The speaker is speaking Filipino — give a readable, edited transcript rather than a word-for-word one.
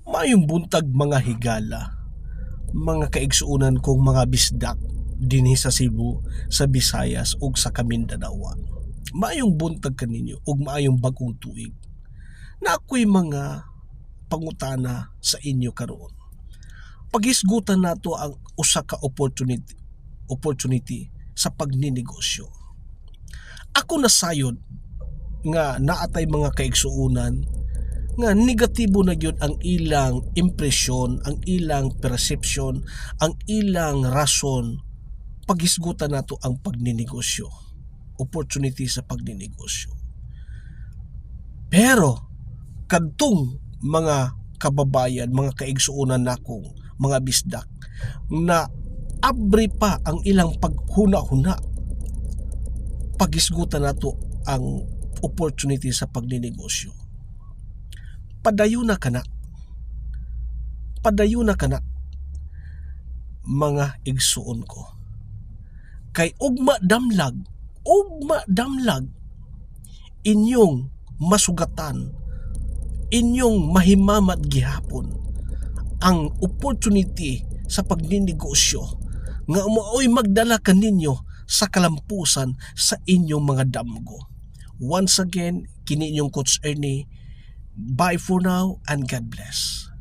Mayong buntag mga higala, mga kaigsuunan kong mga bisdak dinhi sa Cebu, sa Visayas ug sa Mindanao. Mayong buntag kaninyo ug maayong bagong tuig. Na ako'y mga pangutana sa inyo karon. Paghisgutan nato ang usa ka opportunity sa pagninegosyo. Ako nasayod nga naatay mga kaigsuunan nga negatibo na gyud ang ilang impresyon, ang ilang perception, ang ilang rason paghisgutan nato ang pagninegosyo, opportunity sa pagninegosyo. Pero kadtong mga kababayan, mga kaigsuunan nakong mga bisdak na abri pa ang ilang paghuna-huna, paghisgutan nato ang opportunity sa pagninegosyo. Padayon na kana mga igsuon ko, kay ugma damlag inyong masugatan, inyong mahimamat gihapon ang opportunity sa pagninegosyo nga maoy magdala kaninyo sa kalampusan sa inyong mga damgo. Once again, kini inyong Coach Ernie. Bye for now and God bless.